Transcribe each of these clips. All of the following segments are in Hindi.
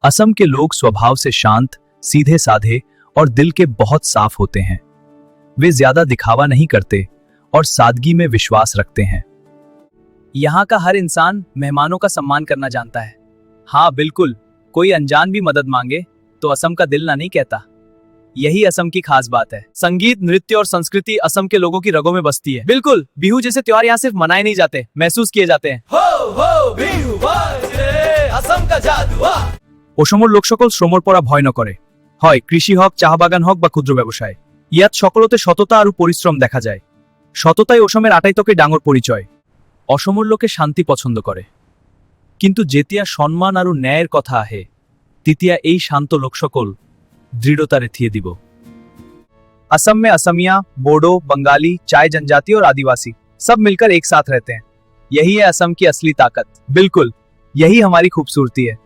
असम के लोग स्वभाव से शांत, सीधे साधे और दिल के बहुत साफ होते हैं। वे ज्यादा दिखावा नहीं करते और सादगी में विश्वास रखते हैं। यहाँ का हर इंसान मेहमानों का सम्मान करना जानता है। हाँ बिल्कुल, कोई अनजान भी मदद मांगे तो असम का दिल ना नहीं कहता। यही असम की खास बात है। संगीत, नृत्य और संस्कृति असम के लोगों की रगों में बसती है। बिल्कुल, बिहू जैसे त्योहार यहाँ सिर्फ मनाए नहीं जाते, महसूस किए जाते हैं। বিহু বাজে असम का जादू। অসমৰ লোকসকল শ্ৰমৰ পৰা ভয় নকৰে, হয় কৃষি হওক, চাহ বাগান হওক বা ক্ষুদ্ৰ ব্যৱসায়। ইয়াত সকলোতে সততা আৰু পৰিশ্ৰম দেখা যায়। সততাই অসমের আটাইতকৈ ডাঙৰ পৰিচয়। অসমৰ লোকে শান্তি পছন্দ কৰে, কিন্তু যেতিয়া সম্মান আৰু ন্যায়ের কথা আহে তেতিয়া এই শান্ত লোকসকল দৃঢ়তাৰে থিয় দিব। असम में असमिया, बोडो, बंगाली, चाय जनजाति और आदिवासी सब मिलकर एक साथ रहते हैं। यही है असम की असली ताकत। बिल्कुल, यही हमारी खूबसूरती है।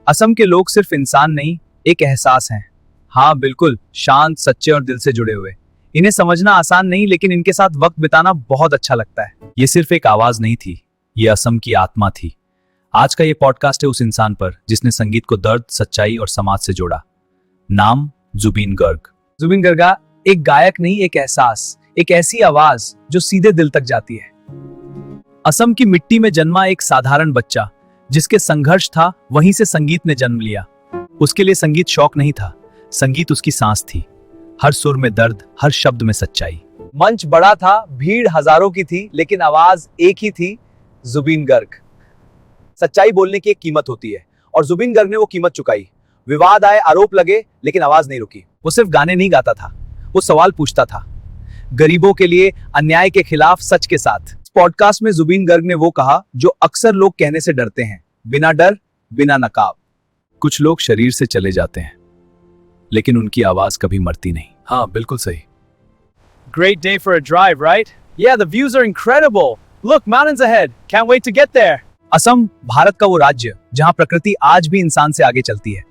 असम के लोग सिर्फ इंसान नहीं, एक एहसास हैं। हाँ बिल्कुल, शांत, सच्चे और दिल से जुड़े हुए। इन्हें समझना आसान नहीं, लेकिन इनके साथ वक्त बिताना बहुत अच्छा लगता है। ये सिर्फ एक आवाज नहीं थी, ये असम की आत्मा थी। आज का ये पॉडकास्ट है उस इंसान पर जिसने संगीत को दर्द, सच्चाई और समाज से जोड़ा। नाम जुबीन गर्ग। जुबिन गर्गा एक गायक नहीं, एक एहसास, एक ऐसी आवाज जो सीधे दिल तक जाती है। असम की मिट्टी में जन्मा एक साधारण बच्चा जिसके संघर्ष था, वहीं से संगीत ने जन्म लिया। उसके लिए संगीत शौक नहीं था, संगीत उसकी सांस थी। हर सुर में दर्द, हर शब्द में सच्चाई। मंच बड़ा था, भीड़ हजारों की थी, लेकिन आवाज एक ही थी, जुबीन गर्ग। सच्चाई बोलने की एक कीमत होती है और जुबीन गर्ग ने वो कीमत चुकाई। विवाद आए, आरोप लगे, लेकिन आवाज नहीं रुकी। वो सिर्फ गाने नहीं गाता था, वो सवाल पूछता था, गरीबों के लिए, अन्याय के खिलाफ, सच के साथ। इस पॉडकास्ट में जुबीन गर्ग ने वो कहा जो अक्सर लोग कहने से डरते हैं, बिना डर, बिना नकाब। कुछ लोग शरीर से चले जाते हैं, लेकिन उनकी आवाज कभी मरती नहीं। हाँ बिल्कुल सही। Great day for a drive, right? Yeah, the views are incredible. Look, mountains ahead. Can't wait to get there. Assam Bharat का वो राज्य जहां प्रकृति आज भी इंसान से आगे चलती है।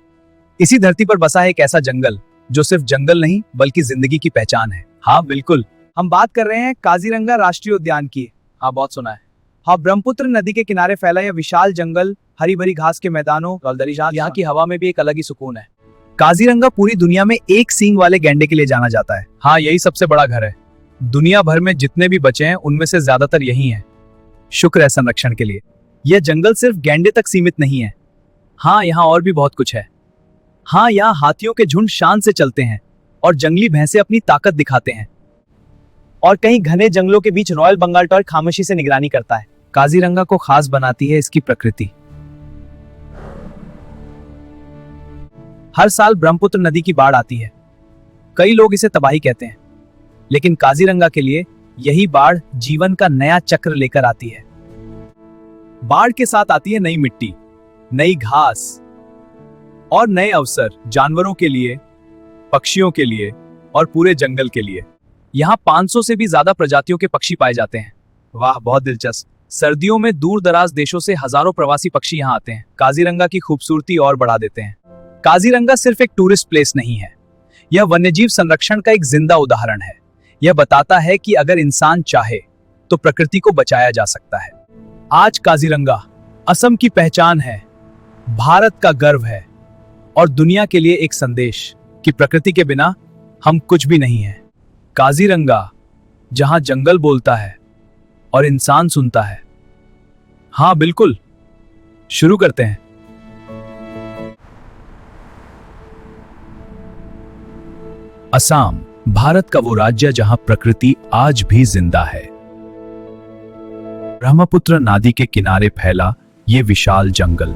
इसी धरती पर बसा है एक ऐसा जंगल जो सिर्फ जंगल नहीं बल्कि जिंदगी की पहचान है। हाँ बिल्कुल, हम बात कर रहे हैं काजीरंगा राष्ट्रीय उद्यान की। हाँ बहुत सुना है। हाँ, ब्रह्मपुत्र नदी के किनारे फैला यह विशाल जंगल, हरी भरी घास के मैदानों, यहाँ की हवा में भी एक अलग ही सुकून है। काजीरंगा पूरी दुनिया में एक सींग वाले गैंडे के लिए जाना जाता है। हाँ, यही सबसे बड़ा घर है। दुनिया भर में जितने भी बचे हैं उनमें से ज्यादातर यही हैं। शुक्र है संरक्षण के लिए। यह जंगल सिर्फ गैंडे तक सीमित नहीं है। हाँ, यहाँ और भी बहुत कुछ है। हाँ, यहाँ हाथियों के झुंड शान से चलते हैं और जंगली भैंसे अपनी ताकत दिखाते हैं। और कहीं घने जंगलों के बीच रॉयल बंगाल टाइगर खामोशी से निगरानी करता है। काजीरंगा को खास बनाती है इसकी प्रकृति। हर साल ब्रह्मपुत्र नदी की बाढ़ आती है। कई लोग इसे तबाही कहते हैं, लेकिन काजीरंगा के लिए यही बाढ़ जीवन का नया चक्र लेकर आती है। बाढ़ के साथ आती है नई मिट्टी, नई घास और नए अवसर जानवरों के लिए, पक्षियों के लिए और पूरे जंगल के लिए। यहाँ 500 से भी ज्यादा प्रजातियों के पक्षी पाए जाते हैं। वाह, बहुत दिलचस्प। सर्दियों में दूर दराज देशों से हजारों प्रवासी पक्षी यहाँ आते हैं, काजीरंगा की खूबसूरती और बढ़ा देते हैं। काजीरंगा सिर्फ एक टूरिस्ट प्लेस नहीं है, यह वन्यजीव संरक्षण का एक जिंदा उदाहरण है। यह बताता है कि अगर इंसान चाहे तो प्रकृति को बचाया जा सकता है। आज काजीरंगा असम की पहचान है, भारत का गर्व है और दुनिया के लिए एक संदेश कि प्रकृति के बिना हम कुछ भी नहीं हैं। काजीरंगा, जहां जंगल बोलता है और इंसान सुनता है। हाँ बिल्कुल, शुरू करते हैं। असम भारत का वो राज्य जहां प्रकृति आज भी जिंदा है। ब्रह्मपुत्र नदी के किनारे फैला ये विशाल जंगल